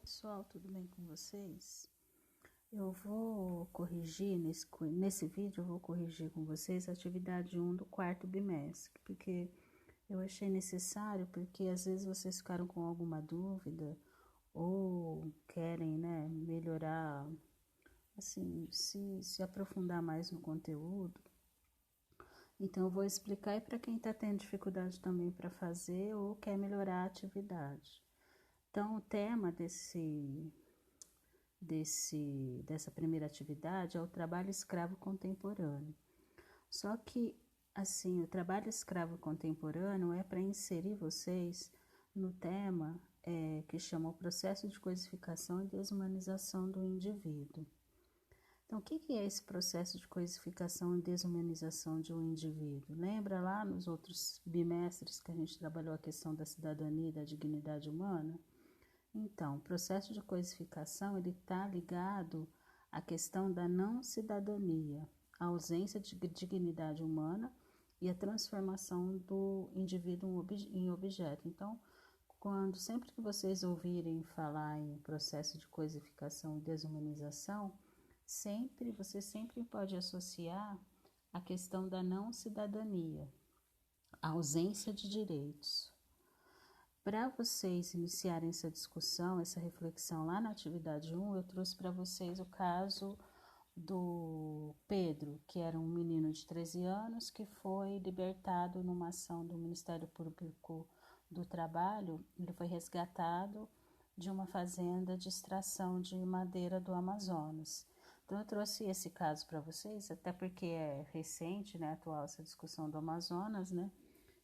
Pessoal, tudo bem com vocês? Eu vou corrigir, nesse vídeo eu vou corrigir com vocês a atividade 1 do quarto bimestre, porque eu achei necessário, porque às vezes vocês ficaram com alguma dúvida ou querem, né, melhorar, assim, se aprofundar mais no conteúdo. Então eu vou explicar e para quem está tendo dificuldade também para fazer ou quer melhorar a atividade. Então o tema dessa primeira atividade é o trabalho escravo contemporâneo. Só que, assim, o trabalho escravo contemporâneo é para inserir vocês no tema que chama o processo de coisificação e desumanização do indivíduo. Então, o que é esse processo de coisificação e desumanização de um indivíduo? Lembra lá nos outros bimestres que a gente trabalhou a questão da cidadania e da dignidade humana? Então, o processo de coisificação ele está ligado à questão da não cidadania, a ausência de dignidade humana e a transformação do indivíduo em objeto. Então, sempre que vocês ouvirem falar em processo de coisificação e desumanização, você sempre pode associar a questão da não cidadania, a ausência de direitos. Para vocês iniciarem essa discussão, essa reflexão lá na atividade 1, eu trouxe para vocês o caso do Pedro, que era um menino de 13 anos que foi libertado numa ação do Ministério Público do Trabalho. Ele foi resgatado de uma fazenda de extração de madeira do Amazonas. Então eu trouxe esse caso para vocês, até porque é recente, né, atual essa discussão do Amazonas, né?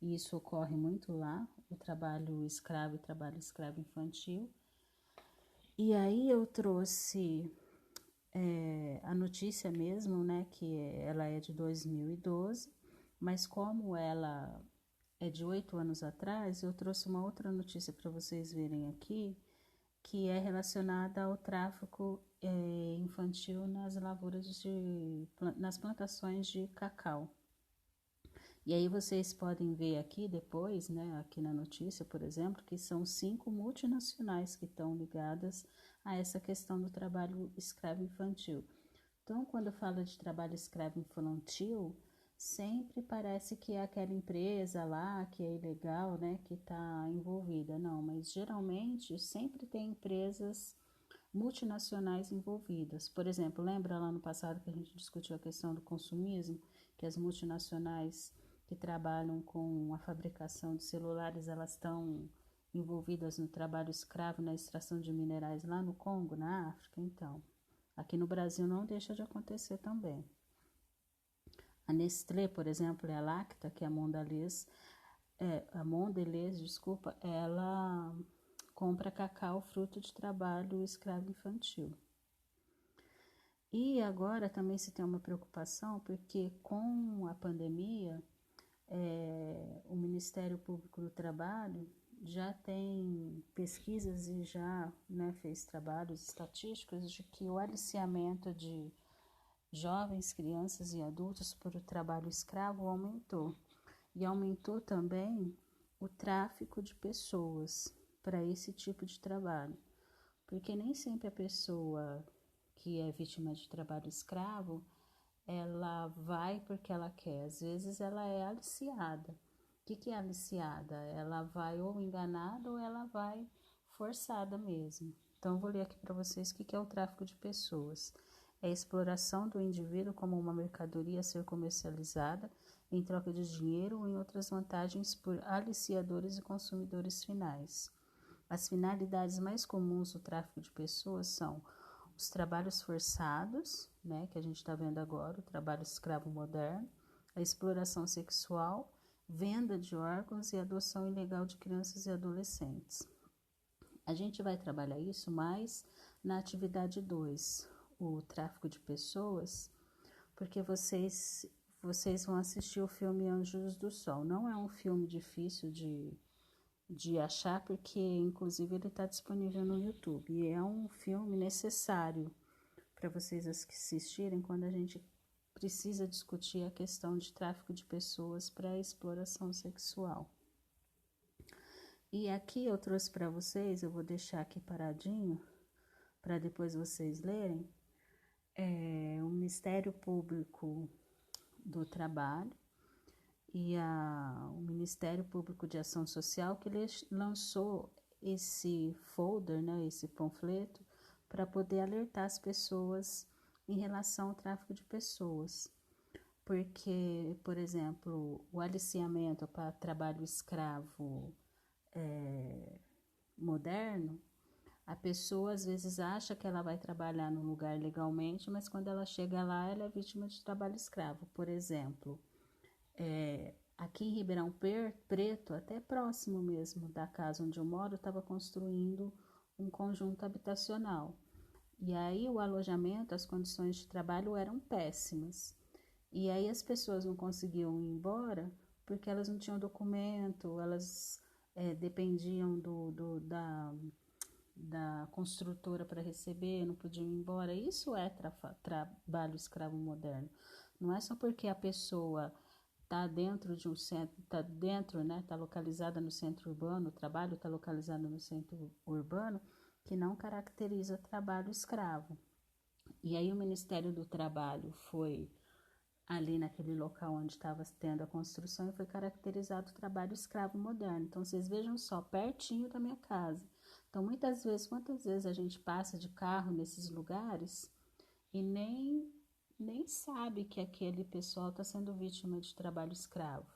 E isso ocorre muito lá, o trabalho escravo e trabalho escravo infantil. E aí eu trouxe a notícia mesmo, né, que ela é de 2012, mas como ela é de 8 anos atrás, eu trouxe uma outra notícia para vocês verem aqui, que é relacionada ao tráfico infantil nas nas plantações de cacau. E aí vocês podem ver aqui depois, né, aqui na notícia, por exemplo, que são 5 multinacionais que estão ligadas a essa questão do trabalho escravo infantil. Então, quando fala de trabalho escravo infantil, sempre parece que é aquela empresa lá que é ilegal, né, que está envolvida. Não, mas geralmente sempre tem empresas multinacionais envolvidas. Por exemplo, lembra lá no passado que a gente discutiu a questão do consumismo, que as multinacionais que trabalham com a fabricação de celulares, elas estão envolvidas no trabalho escravo, na extração de minerais lá no Congo, na África. Então, aqui no Brasil não deixa de acontecer também. A Nestlé, por exemplo, é a Lacta, que é a Mondelez, desculpa, ela compra cacau fruto de trabalho escravo infantil. E agora também se tem uma preocupação, porque com a pandemia, o Ministério Público do Trabalho já tem pesquisas e já, né, fez trabalhos estatísticos de que o aliciamento de jovens, crianças e adultos por o trabalho escravo aumentou. E aumentou também o tráfico de pessoas para esse tipo de trabalho. Porque nem sempre a pessoa que é vítima de trabalho escravo, ela vai porque ela quer. Às vezes ela é aliciada. O que é aliciada? Ela vai ou enganada ou ela vai forçada mesmo. Então eu vou ler aqui para vocês o que é o tráfico de pessoas. É a exploração do indivíduo como uma mercadoria a ser comercializada em troca de dinheiro ou em outras vantagens por aliciadores e consumidores finais. As finalidades mais comuns do tráfico de pessoas são os trabalhos forçados, né, que a gente está vendo agora, o trabalho escravo moderno, a exploração sexual, venda de órgãos e adoção ilegal de crianças e adolescentes. A gente vai trabalhar isso mais na atividade 2, o tráfico de pessoas, porque vocês vão assistir o filme Anjos do Sol. Não é um filme difícil de achar, porque inclusive ele está disponível no YouTube. E é um filme necessário para vocês assistirem quando a gente precisa discutir a questão de tráfico de pessoas para exploração sexual. E aqui eu trouxe para vocês, eu vou deixar aqui paradinho, para depois vocês lerem, o Ministério Público do Trabalho e o Ministério Público de Ação Social, que ele lançou esse folder, né, esse panfleto, para poder alertar as pessoas em relação ao tráfico de pessoas. Porque, por exemplo, o aliciamento para trabalho escravo moderno, a pessoa às vezes acha que ela vai trabalhar no lugar legalmente, mas quando ela chega lá, ela é vítima de trabalho escravo. Por exemplo, aqui em Ribeirão Preto, até próximo mesmo da casa onde eu moro, estava construindo um conjunto habitacional. E aí o alojamento, as condições de trabalho eram péssimas. E aí as pessoas não conseguiam ir embora porque elas não tinham documento, elas dependiam da construtora para receber, não podiam ir embora. Isso é trabalho escravo moderno. Não é só porque a pessoa está dentro de um centro, está dentro, né, está localizada no centro urbano, o trabalho está localizado no centro urbano, que não caracteriza trabalho escravo. E aí o Ministério do Trabalho foi ali naquele local onde estava tendo a construção e foi caracterizado o trabalho escravo moderno. Então vocês vejam só, pertinho da minha casa. Então muitas vezes, quantas vezes a gente passa de carro nesses lugares e nem sabe que aquele pessoal está sendo vítima de trabalho escravo.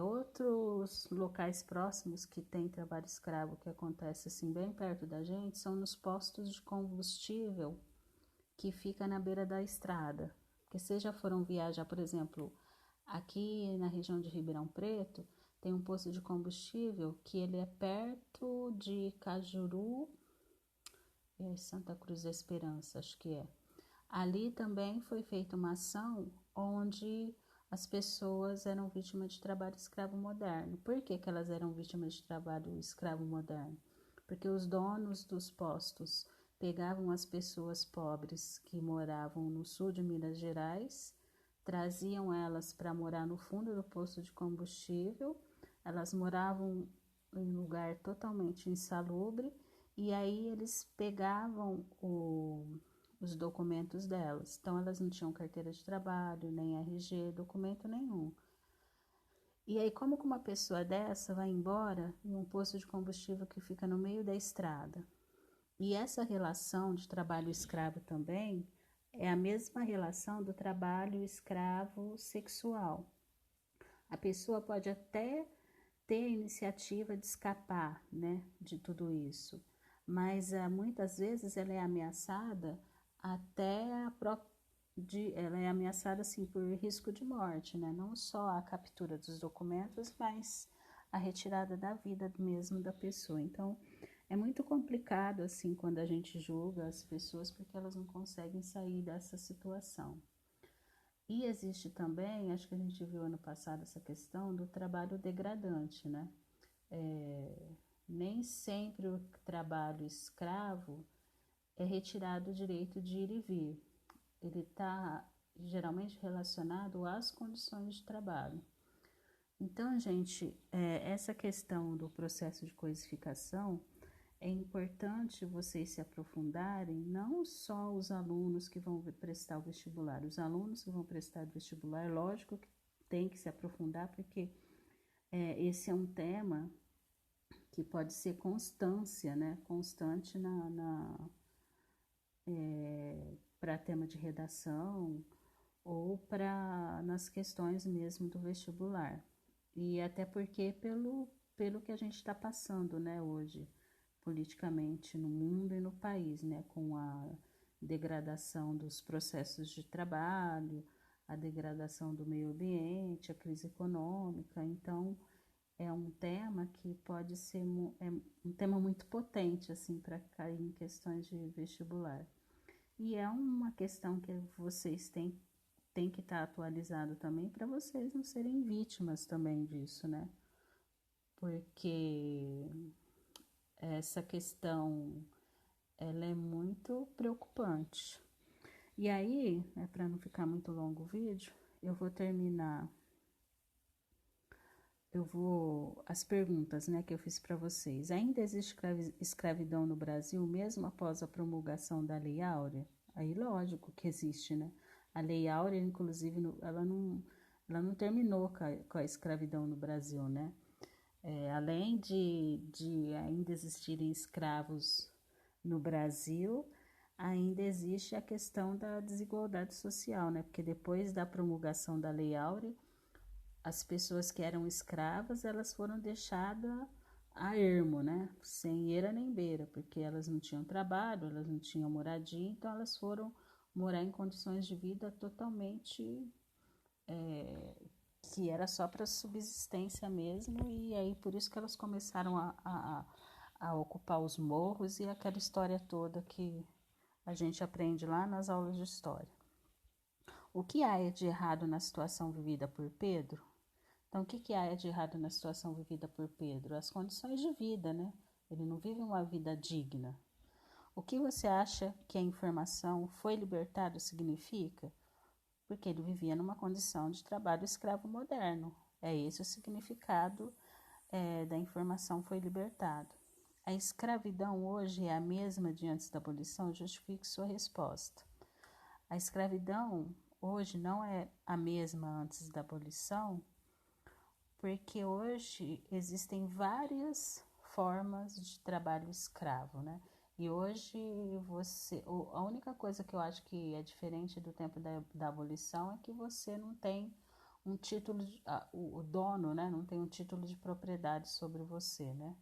Outros locais próximos que tem trabalho escravo que acontece assim bem perto da gente são nos postos de combustível que fica na beira da estrada. Porque vocês já foram viajar, por exemplo, aqui na região de Ribeirão Preto, tem um posto de combustível que ele é perto de Cajuru, Santa Cruz da Esperança, acho que é. Ali também foi feita uma ação onde as pessoas eram vítimas de trabalho escravo moderno. Por que elas eram vítimas de trabalho escravo moderno? Porque os donos dos postos pegavam as pessoas pobres que moravam no sul de Minas Gerais, traziam elas para morar no fundo do posto de combustível, elas moravam em um lugar totalmente insalubre, e aí eles pegavam os documentos delas. Então, elas não tinham carteira de trabalho, nem RG, documento nenhum. E aí, como que uma pessoa dessa vai embora em um posto de combustível que fica no meio da estrada? E essa relação de trabalho escravo também é a mesma relação do trabalho escravo sexual. A pessoa pode até ter a iniciativa de escapar, né, de tudo isso, mas muitas vezes ela é ameaçada até ela é ameaçada assim por risco de morte, né? Não só a captura dos documentos, mas a retirada da vida mesmo da pessoa. Então, é muito complicado assim quando a gente julga as pessoas porque elas não conseguem sair dessa situação. E existe também, acho que a gente viu ano passado essa questão do trabalho degradante, né? Nem sempre o trabalho escravo é retirado o direito de ir e vir. Ele está geralmente relacionado às condições de trabalho. Então, gente, essa questão do processo de coisificação é importante vocês se aprofundarem, não só os alunos que vão prestar o vestibular. Os alunos que vão prestar o vestibular, lógico que tem que se aprofundar, porque esse é um tema que pode ser constância, né? Constante para tema de redação ou para nas questões mesmo do vestibular. E até porque pelo que a gente está passando, né, hoje, politicamente no mundo e no país, né, com a degradação dos processos de trabalho, a degradação do meio ambiente, a crise econômica. Então, é um tema que pode ser um tema muito potente assim para cair em questões de vestibular. E é uma questão que vocês têm que estar atualizado também para vocês não serem vítimas também disso, né? Porque essa questão ela é muito preocupante. E aí, para não ficar muito longo o vídeo, eu vou as perguntas, né, que eu fiz para vocês. Ainda existe escravidão no Brasil, mesmo após a promulgação da Lei Áurea? Aí, lógico que existe, né? A Lei Áurea, inclusive, ela não terminou com a escravidão no Brasil, né? Além de ainda existirem escravos no Brasil, ainda existe a questão da desigualdade social, né? Porque depois da promulgação da Lei Áurea, as pessoas que eram escravas, elas foram deixadas a ermo, né? Sem eira nem beira, porque elas não tinham trabalho, elas não tinham moradia, então elas foram morar em condições de vida totalmente que era só para subsistência mesmo, e aí por isso que elas começaram a ocupar os morros e aquela história toda que a gente aprende lá nas aulas de história. O que há de errado na situação vivida por Pedro? Então, o que há de errado na situação vivida por Pedro? As condições de vida, né? Ele não vive uma vida digna. O que você acha que a informação foi libertado significa? Porque ele vivia numa condição de trabalho escravo moderno. É esse o significado da informação foi libertado. A escravidão hoje é a mesma de antes da abolição? Justifique sua resposta. A escravidão hoje não é a mesma antes da abolição, porque hoje existem várias formas de trabalho escravo, né? E hoje a única coisa que eu acho que é diferente do tempo da abolição é que você não tem um título, o dono, né? Não tem um título de propriedade sobre você, né?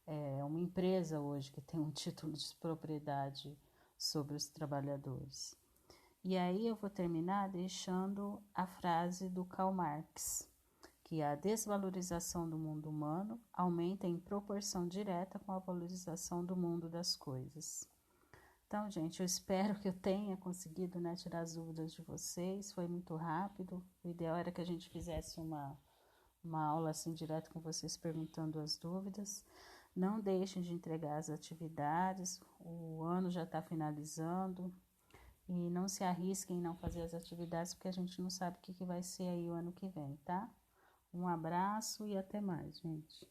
É uma empresa hoje que tem um título de propriedade sobre os trabalhadores. E aí eu vou terminar deixando a frase do Karl Marx, que a desvalorização do mundo humano aumenta em proporção direta com a valorização do mundo das coisas. Então, gente, eu espero que eu tenha conseguido, né, tirar as dúvidas de vocês. Foi muito rápido. O ideal era que a gente fizesse uma aula assim direto com vocês perguntando as dúvidas. Não deixem de entregar as atividades. O ano já está finalizando. E não se arrisquem em não fazer as atividades, porque a gente não sabe o que vai ser aí o ano que vem, tá? Um abraço e até mais, gente.